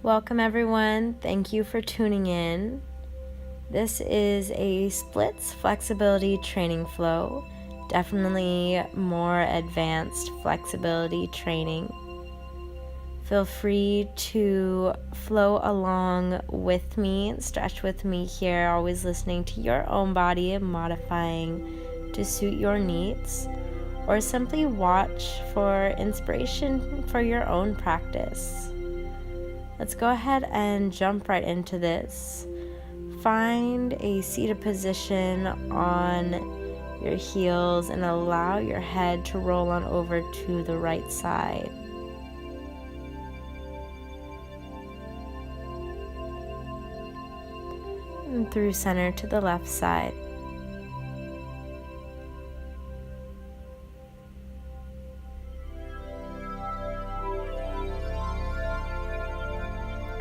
Welcome everyone. Thank you for tuning in. This is a splits flexibility training flow. Definitely more advanced flexibility training. Feel free to flow along with me, stretch with me here, always listening to your own body and modifying to suit your needs, or simply watch for inspiration for your own practice. Let's go ahead and jump right into this. Find a seated position on your heels and allow your head to roll on over to the right side. And through center to the left side.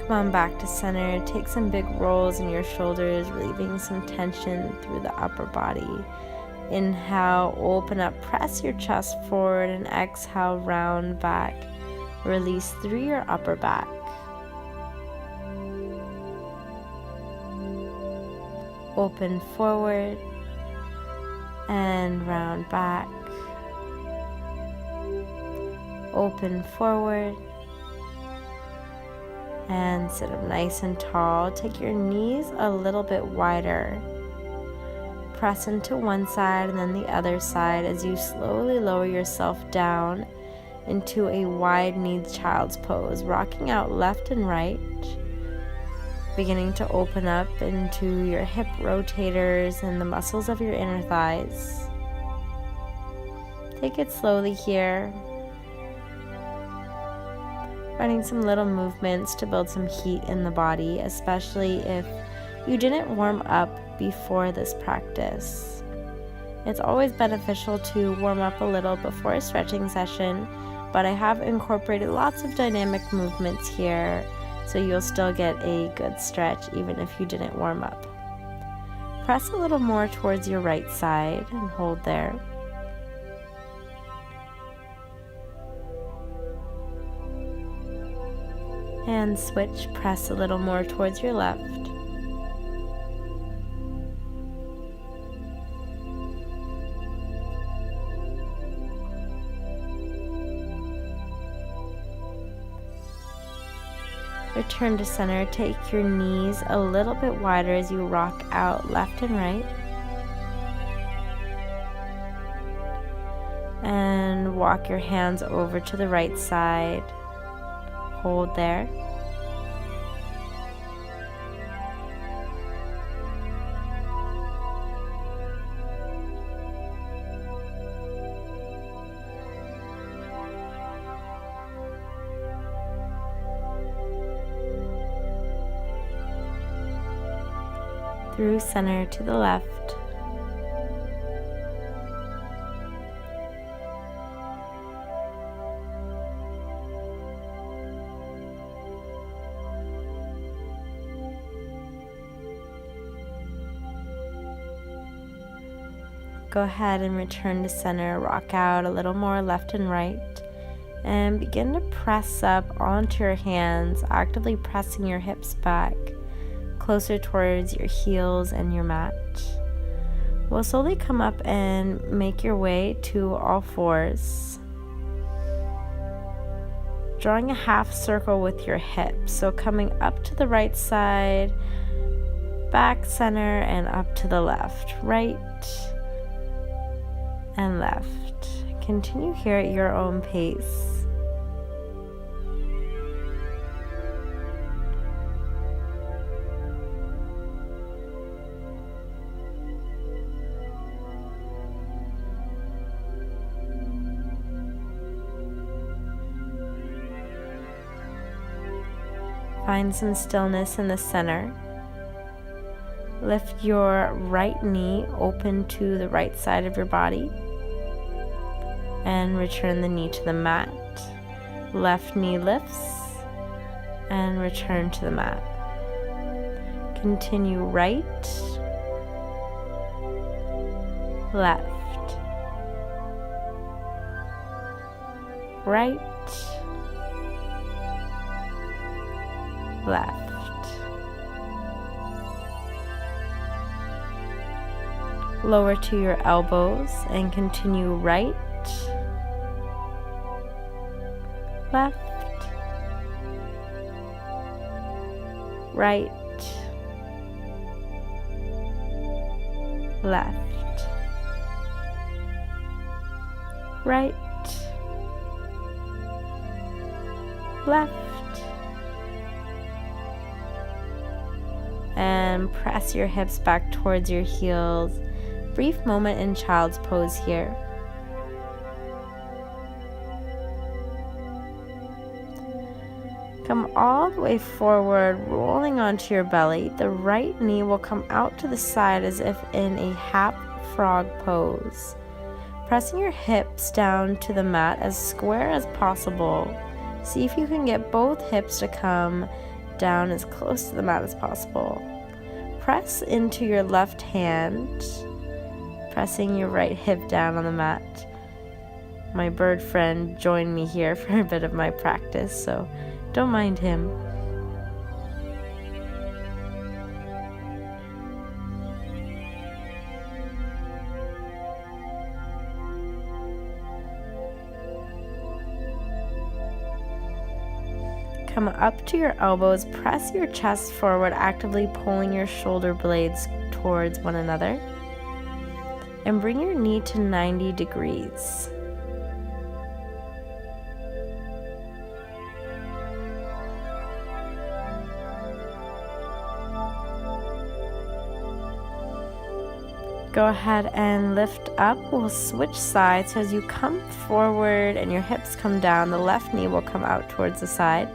Come on back to center. Take some big rolls in your shoulders, relieving some tension through the upper body. Inhale, open up, press your chest forward, and exhale, round back. Release through your upper back. Open forward and round back. Open forward and sit up nice and tall. Take your knees a little bit wider. Press into one side and then the other side as you slowly lower yourself down into a wide-kneed child's pose, rocking out left and right, beginning to open up into your hip rotators and the muscles of your inner thighs. Take it slowly here. Finding some little movements to build some heat in the body, especially if you didn't warm up before this practice. It's always beneficial to warm up a little before a stretching session, but I have incorporated lots of dynamic movements here, so you'll still get a good stretch even if you didn't warm up. Press a little more towards your right side and hold there. And switch, press a little more towards your left. Return to center. Take your knees a little bit wider as you rock out left and right. And walk your hands over to the right side. Hold there. Through center to the left. Go ahead and return to center, rock out a little more left and right, and begin to press up onto your hands, actively pressing your hips back, closer towards your heels and your mat. We'll slowly come up and make your way to all fours, drawing a half circle with your hips, so coming up to the right side, back, center, and up to the left, right, and left. Continue here at your own pace. Find some stillness in the center. Lift your right knee open to the right side of your body and return the knee to the mat. Left knee lifts and return to the mat. Continue right, left, right, left. Lower to your elbows and continue right, left, right, left, right, left, and press your hips back towards your heels. Brief moment in child's pose here. Come all the way forward, rolling onto your belly. The right knee will come out to the side as if in a half frog pose. Pressing your hips down to the mat as square as possible. See if you can get both hips to come down as close to the mat as possible. Press into your left hand, pressing your right hip down on the mat. My bird friend joined me here for a bit of my practice, so don't mind him. Come up to your elbows, press your chest forward, actively pulling your shoulder blades towards one another. And bring your knee to 90 degrees. Go ahead and lift up. We'll switch sides. So as you come forward and your hips come down, the left knee will come out towards the side.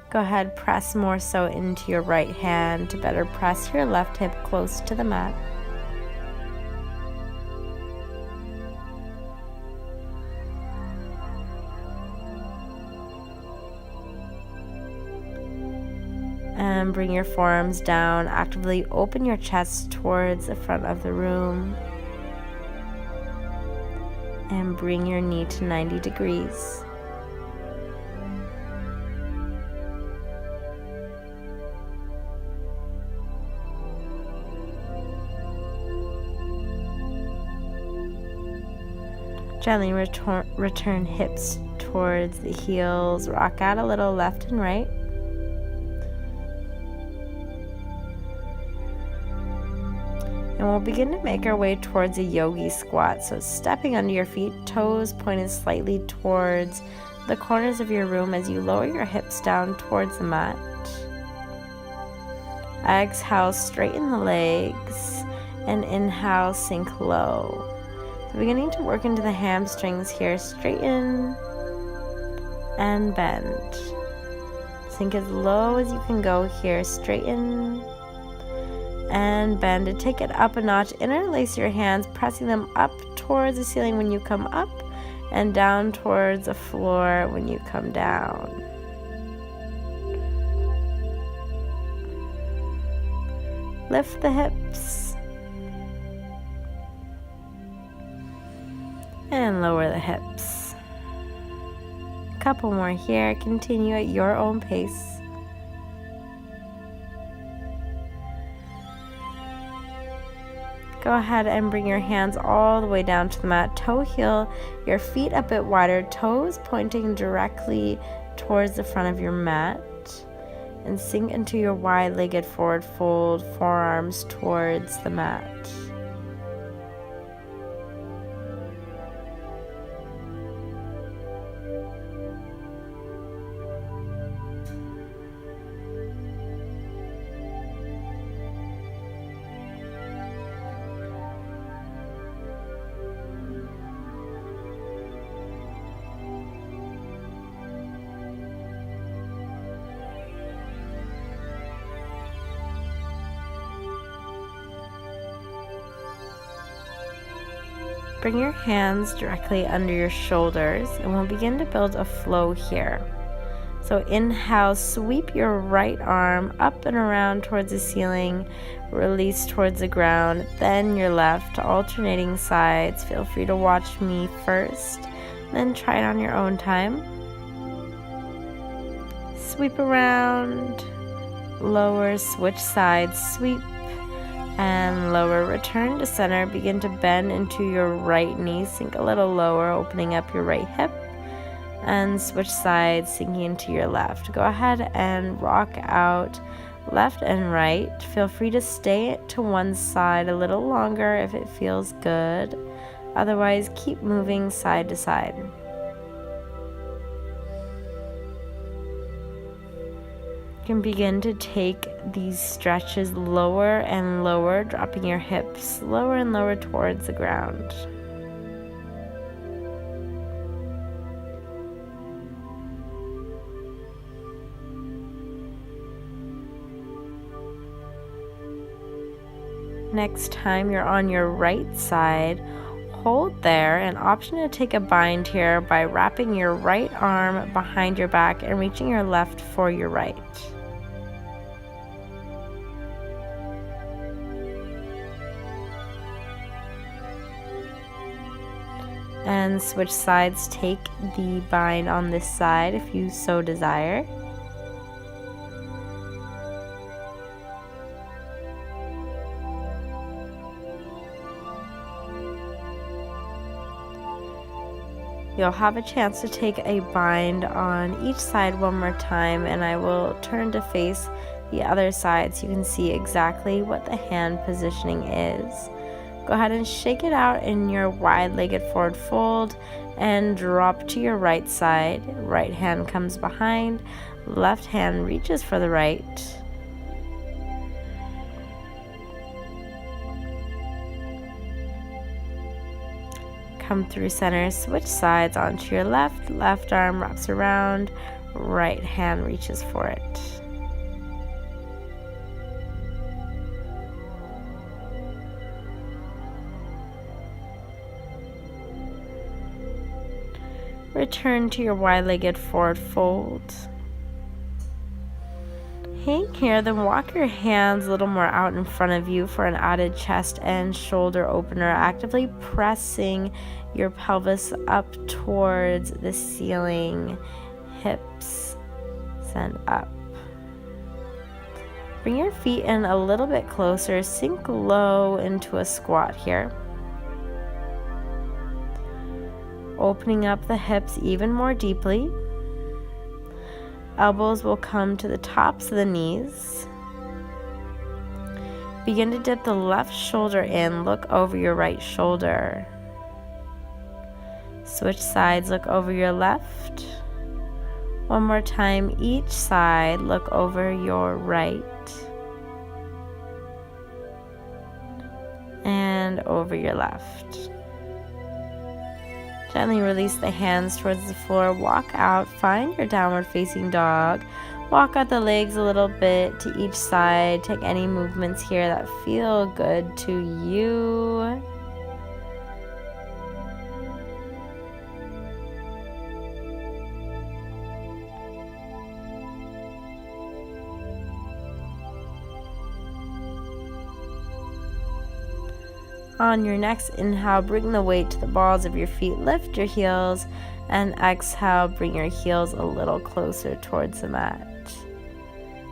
Go ahead, press more so into your right hand to better press your left hip close to the mat. And bring your forearms down. Actively open your chest towards the front of the room. And bring your knee to 90 degrees. Gently return hips towards the heels. Rock out a little left and right. And we'll begin to make our way towards a yogi squat. So stepping under your feet, toes pointed slightly towards the corners of your room as you lower your hips down towards the mat. Exhale, straighten the legs, and inhale, sink low. So beginning to work into the hamstrings here. Straighten and bend. Sink as low as you can go here. Straighten and bend, and take it up a notch. Interlace your hands, pressing them up towards the ceiling when you come up and down towards the floor when you come down. Lift the hips and lower the hips. Couple more here. Continue at your own pace. Go ahead and bring your hands all the way down to the mat. Toe heel your feet a bit wider, toes pointing directly towards the front of your mat. And sink into your wide-legged forward fold, forearms towards the mat. Bring your hands directly under your shoulders, and we'll begin to build a flow here. So So inhale, sweep your right arm up and around towards the ceiling, release towards the ground, then your left, alternating sides. Feel free to watch me first, then try it on your own time. Sweep around, lower, switch sides, sweep, and lower. Return to center, begin to bend into your right knee, sink a little lower, opening up your right hip, and switch sides, sinking into your left. Go ahead and rock out left and right. Feel free to stay to one side a little longer if it feels good. Otherwise, keep moving side to side. You can begin to take these stretches lower and lower, dropping your hips lower and lower towards the ground. Next time you're on your right side, hold there, an option to take a bind here by wrapping your right arm behind your back and reaching your left for your right. And switch sides, take the bind on this side if you so desire. You'll have a chance to take a bind on each side one more time, and I will turn to face the other side so you can see exactly what the hand positioning is. Go ahead and shake it out in your wide-legged forward fold and drop to your right side. Right hand comes behind, left hand reaches for the right. Come through center, switch sides onto your left. Left arm wraps around, right hand reaches for it. Return to your wide-legged forward fold. Hang here, then walk your hands a little more out in front of you for an added chest and shoulder opener, actively pressing your pelvis up towards the ceiling, hips send up. Bring your feet in a little bit closer, sink low into a squat here. Opening up the hips even more deeply. Elbows will come to the tops of the knees. Begin to dip the left shoulder in, look over your right shoulder. Switch sides, look over your left. One more time, each side, look over your right. And over your left. Gently release the hands towards the floor, walk out, find your downward facing dog. Walk out the legs a little bit to each side. Take any movements here that feel good to you. On your next inhale, bring the weight to the balls of your feet, lift your heels, and exhale, bring your heels a little closer towards the mat.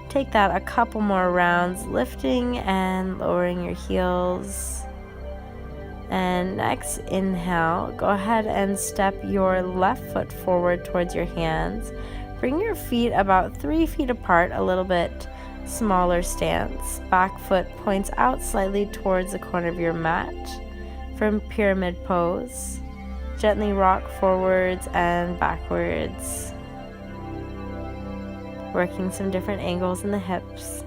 Take that a couple more rounds, lifting and lowering your heels. And next inhale, go ahead and step your left foot forward towards your hands. Bring your feet about 3 feet apart, a little bit smaller stance. Back foot points out slightly towards the corner of your mat from pyramid pose. Gently rock forwards and backwards, working some different angles in the hips.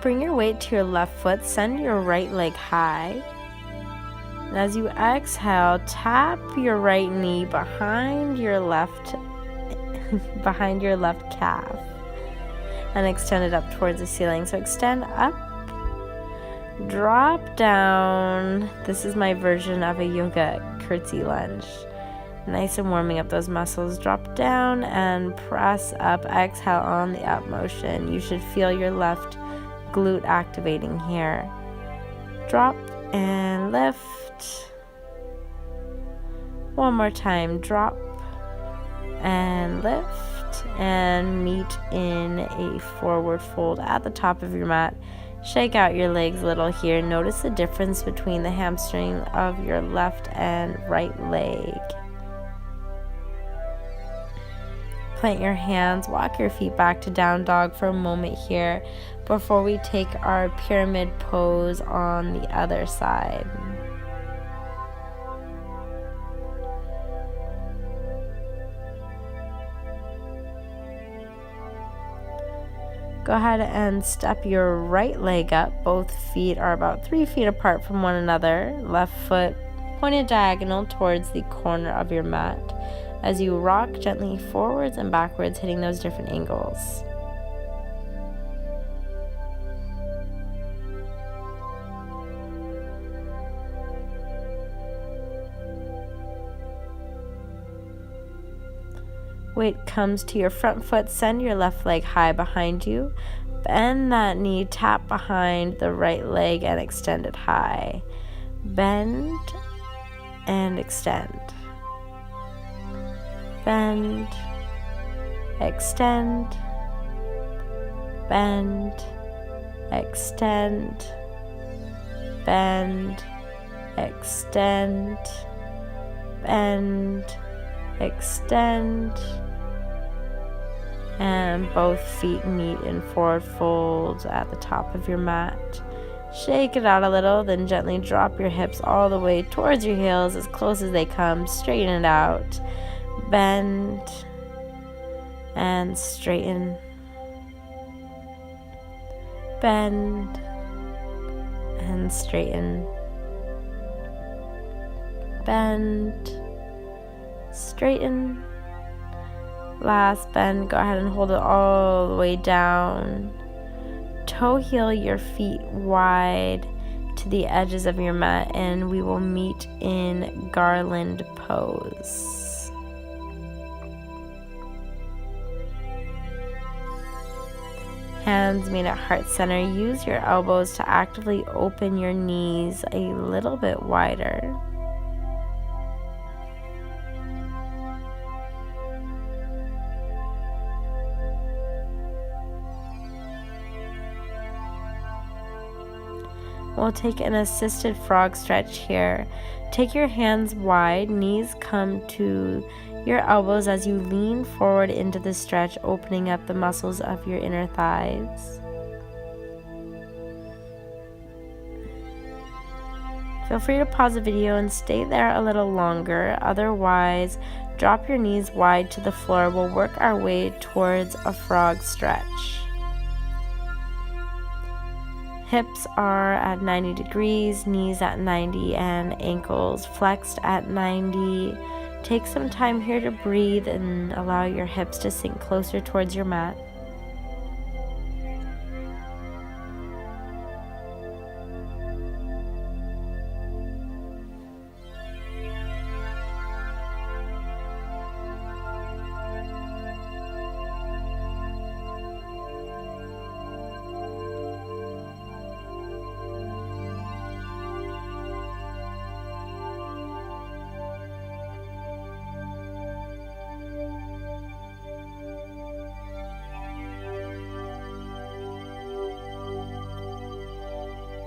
Bring your weight to your left foot, send your right leg high, And as you exhale, tap your right knee behind your left calf and extend it up towards the ceiling. So extend up, drop down. This is my version of a yoga curtsy lunge. Nice and warming up those muscles. Drop down and press up. Exhale on the up motion. You should feel your left glute activating here. Drop and lift. One more time. Drop and lift, and meet in a forward fold at the top of your mat. Shake out your legs a little here. Notice the difference between the hamstring of your left and right leg. Plant your hands, walk your feet back to down dog for a moment here before we take our pyramid pose on the other side. Go ahead and step your right leg up. Both feet are about 3 feet apart from one another. Left foot pointed diagonal towards the corner of your mat as you rock gently forwards and backwards, hitting those different angles. Weight comes to your front foot, send your left leg high behind you. Bend that knee, tap behind the right leg and extend it high. Bend and extend. Bend, extend, bend, extend, bend, extend, bend, extend, and both feet meet in forward fold at the top of your mat. Shake it out a little, then gently drop your hips all the way towards your heels as close as they come. Straighten it out. Bend and straighten. Bend and straighten. Bend, straighten. Last bend, go ahead and hold it all the way down. Toe heel your feet wide to the edges of your mat, and we will meet in garland pose. Hands meet at heart center. Use your elbows to actively open your knees a little bit wider. We'll take an assisted frog stretch here. Take your hands wide, knees come to your elbows as you lean forward into the stretch, opening up the muscles of your inner thighs. Feel free to pause the video and stay there a little longer. Otherwise, drop your knees wide to the floor. We'll work our way towards a frog stretch. Hips are at 90 degrees, knees at 90, and ankles flexed at 90. Take some time here to breathe and allow your hips to sink closer towards your mat.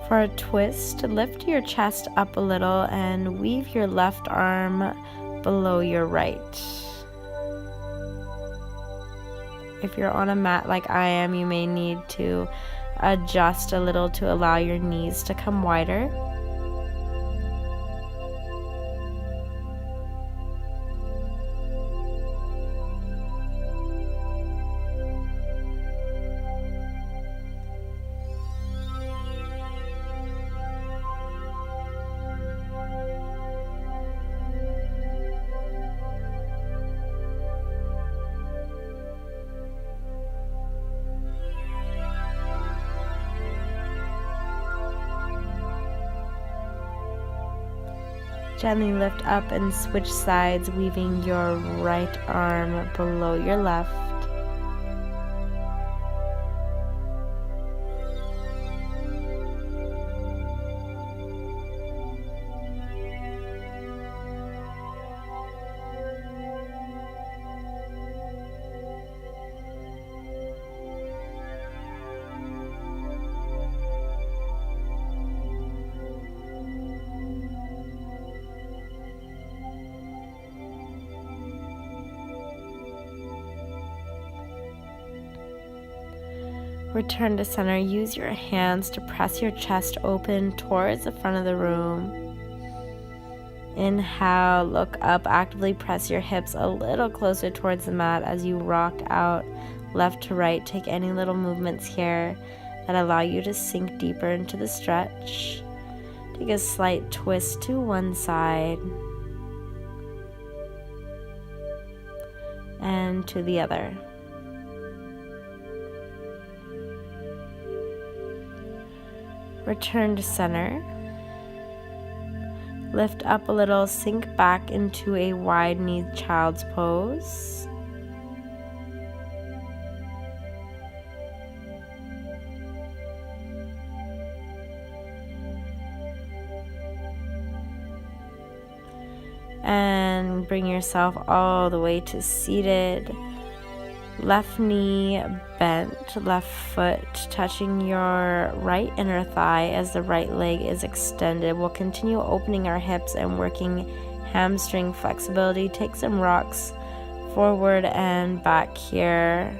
For a twist, lift your chest up a little and weave your left arm below your right. If you're on a mat like I am, you may need to adjust a little to allow your knees to come wider. Gently lift up and switch sides, weaving your right arm below your left. Return to center. Use your hands to press your chest open towards the front of the room. Inhale, look up, actively press your hips a little closer towards the mat as you rock out left to right. Take any little movements here that allow you to sink deeper into the stretch. Take a slight twist to one side and to the other. Return to center. Lift up a little, sink back into a wide-kneed child's pose. And bring yourself all the way to seated. Left knee bent, left foot touching your right inner thigh as the right leg is extended. We'll continue opening our hips and working hamstring flexibility. Take some rocks forward and back here.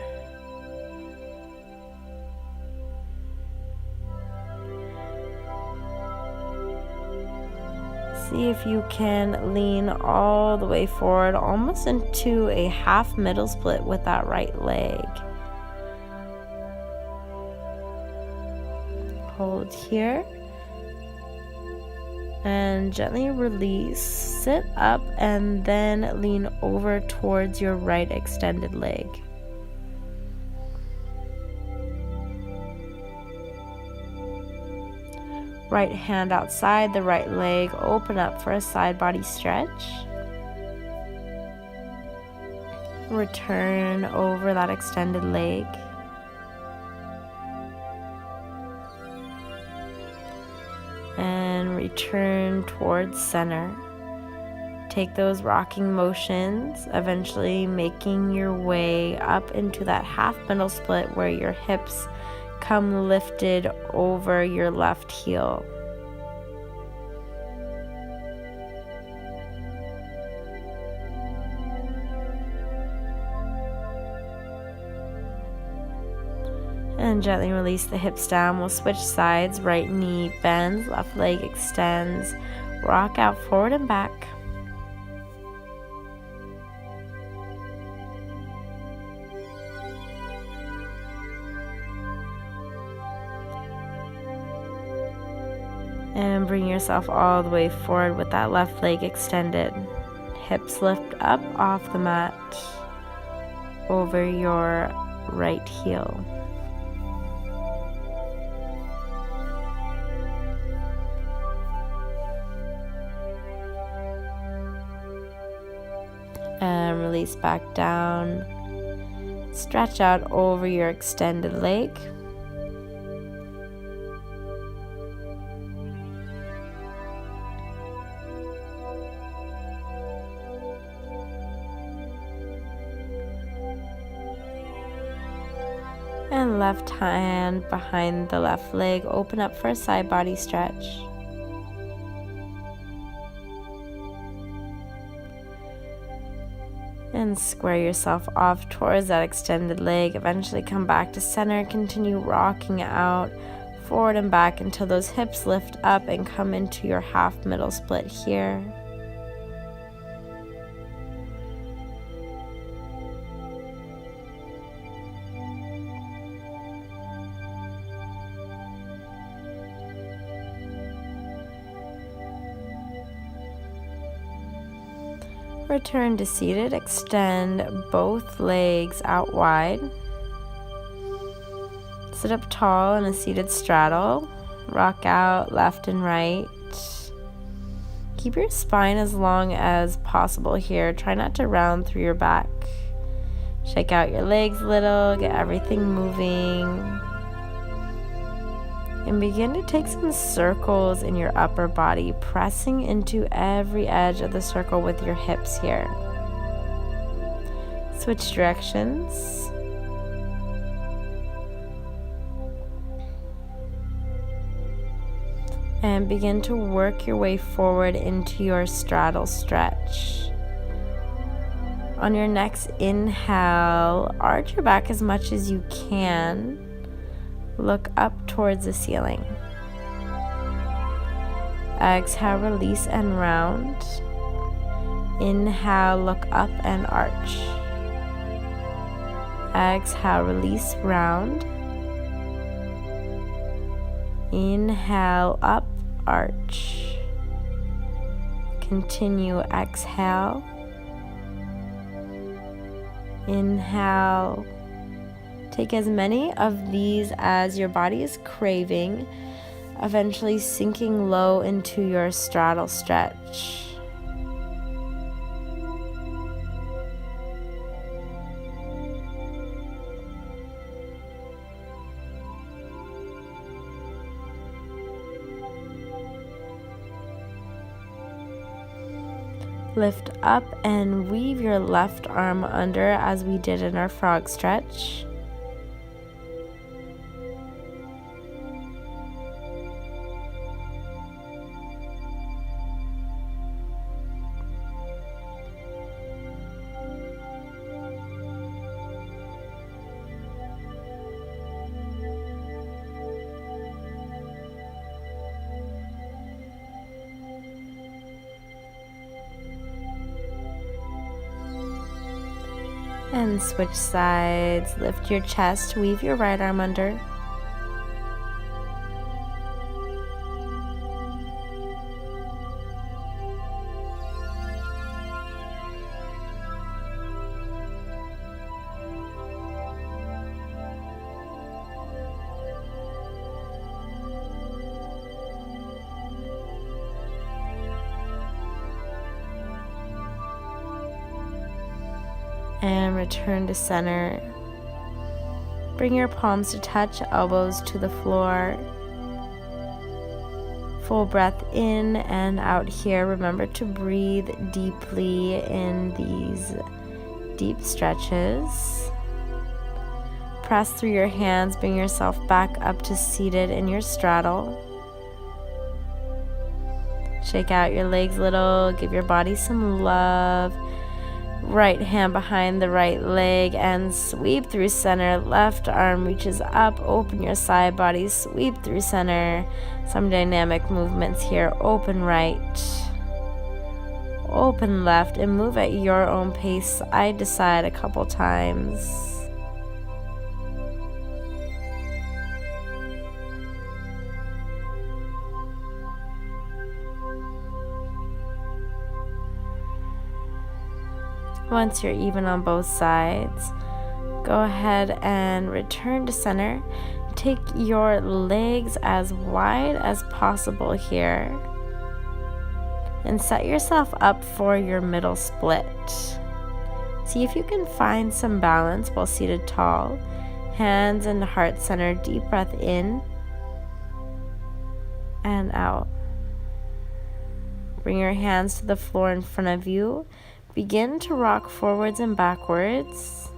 See if you can lean all the way forward, almost into a half middle split with that right leg. Hold here. And gently release. Sit up and then lean over towards your right extended leg. Right hand outside the right leg, open up for a side body stretch. Return over that extended leg. And return towards center. Take those rocking motions, eventually making your way up into that half middle split where your hips come lifted over your left heel. And gently release the hips down. We'll switch sides. Right knee bends, left leg extends. Rock out forward and back. And bring yourself all the way forward with that left leg extended. Hips lift up off the mat over your right heel. And release back down. Stretch out over your extended leg. And left hand behind the left leg. Open up for a side body stretch. And square yourself off towards that extended leg. Eventually come back to center. Continue rocking out forward and back until those hips lift up and come into your half middle split here. Return to seated. Extend both legs out wide. Sit up tall in a seated straddle. Rock out left and right. keep your spine as long as possible here. Try not to round through your back. Shake out your legs a little, get everything moving. And begin to take some circles in your upper body, pressing into every edge of the circle with your hips here. Switch directions. And begin to work your way forward into your straddle stretch. On your next inhale, arch your back as much as you can. Look up towards the ceiling. Exhale, release and round. Inhale, look up and arch. Exhale, release, round. Inhale, up, arch. Continue, exhale. Inhale. Take as many of these as your body is craving, eventually sinking low into your straddle stretch. Lift up and weave your left arm under as we did in our frog stretch. And switch sides. Lift your chest, weave your right arm under. And return to center. Bring your palms to touch, elbows to the floor. Full breath in and out here. Remember to breathe deeply in these deep stretches. Press through your hands, bring yourself back up to seated in your straddle. Shake out your legs a little, give your body some love. Right hand behind the right leg and sweep through center. Left arm reaches up, open your side body, sweep through center. Some dynamic movements here. Open right, open left, and move at your own pace, side to side a couple times. Once you're even on both sides, go ahead and return to center. Take your legs as wide as possible here and set yourself up for your middle split. See if you can find some balance while seated tall. Hands and heart center, deep breath in and out. Bring your hands to the floor in front of you. Begin to rock forwards and backwards.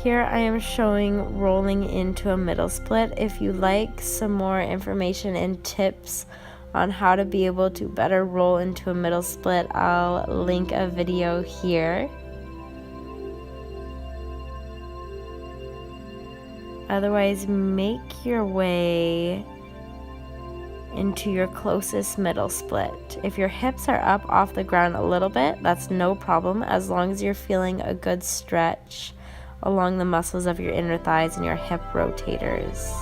Here I am showing rolling into a middle split. If you like some more information and tips on how to be able to better roll into a middle split, I'll link a video here. Otherwise, make your way into your closest middle split. If your hips are up off the ground a little bit, that's no problem, as long as you're feeling a good stretch along the muscles of your inner thighs and your hip rotators.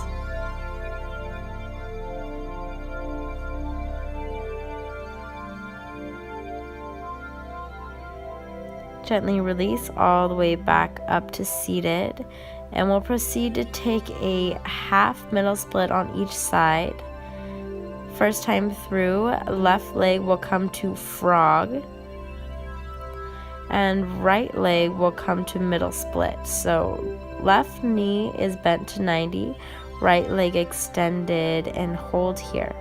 Gently release all the way back up to seated, and we'll proceed to take a half middle split on each side. First time through, left leg will come to frog, and right leg will come to middle split. So left knee is bent to 90, right leg extended, and hold here.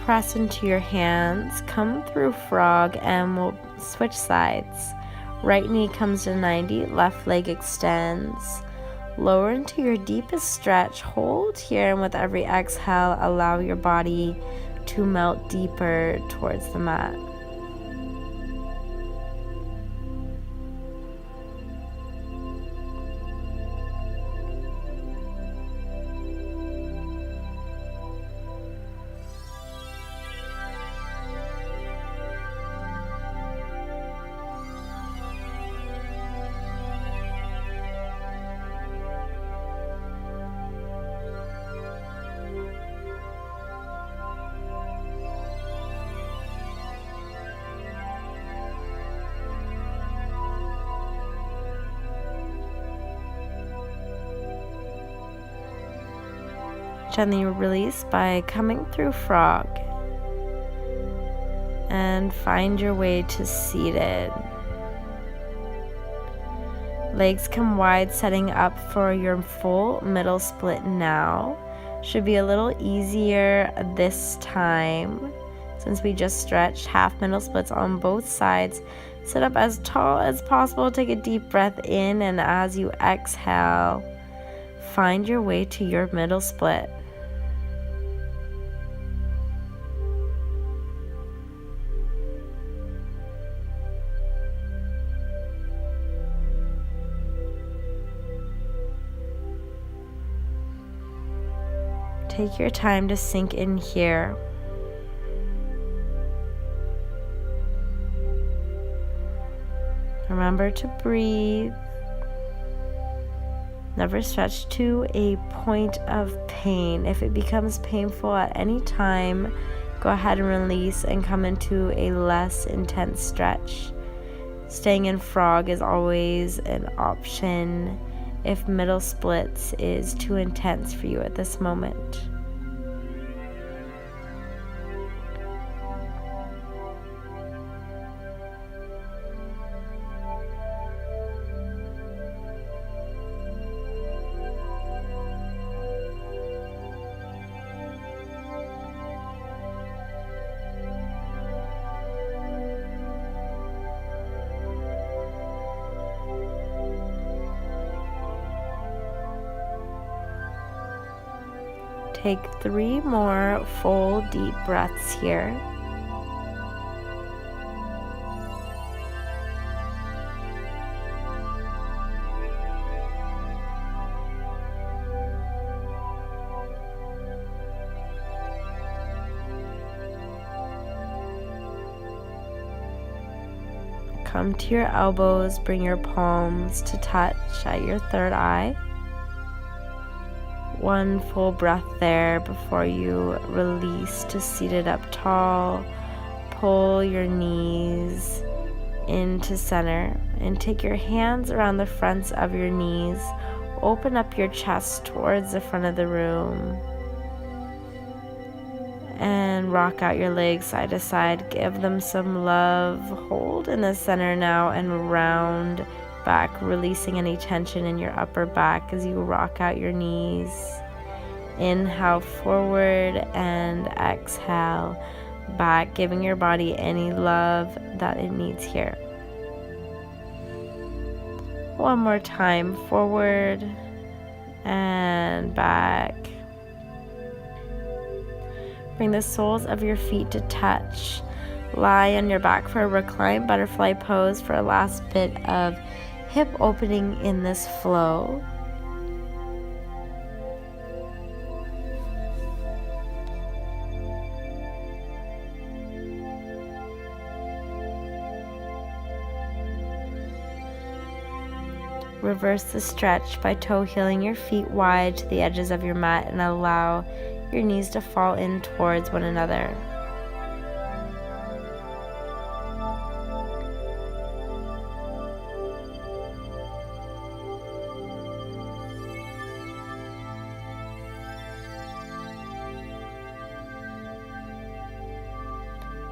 Press into your hands, come through frog, and we'll switch sides. Right knee comes to 90, left leg extends. Lower into your deepest stretch, hold here, and with every exhale, allow your body to melt deeper towards the mat. Gently release by coming through frog, and find your way to seated. Legs come wide, setting up for your full middle split now. Should be a little easier this time since we just stretched half middle splits on both sides. Sit up as tall as possible. Take a deep breath in, and as you exhale, find your way to your middle split. Take your time to sink in here. Remember to breathe. Never stretch to a point of pain. If it becomes painful at any time, go ahead and release and come into a less intense stretch. Staying in frog is always an option if middle splits is too intense for you at this moment. Take 3 more full deep breaths here. Come to your elbows, bring your palms to touch at your third eye. 1 full breath there before you release to seated up tall. Pull your knees into center and take your hands around the fronts of your knees. Open up your chest towards the front of the room and rock out your legs side to side. Give them some love. Hold in the center now and round back, releasing any tension in your upper back as you rock out your knees. Inhale forward and exhale back, giving your body any love that it needs here. one more time, forward and back. Bring the soles of your feet to touch. Lie on your back for a reclined butterfly pose for a last bit of hip opening in this flow. Reverse the stretch by toe heeling your feet wide to the edges of your mat and allow your knees to fall in towards one another.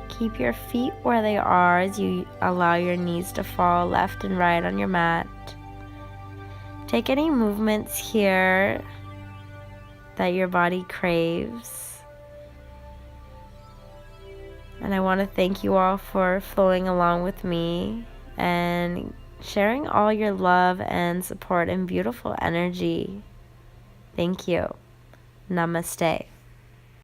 Keep your feet where they are as you allow your knees to fall left and right on your mat. Take any movements here that your body craves. And I want to thank you all for flowing along with me and sharing all your love and support and beautiful energy. Thank you. Namaste.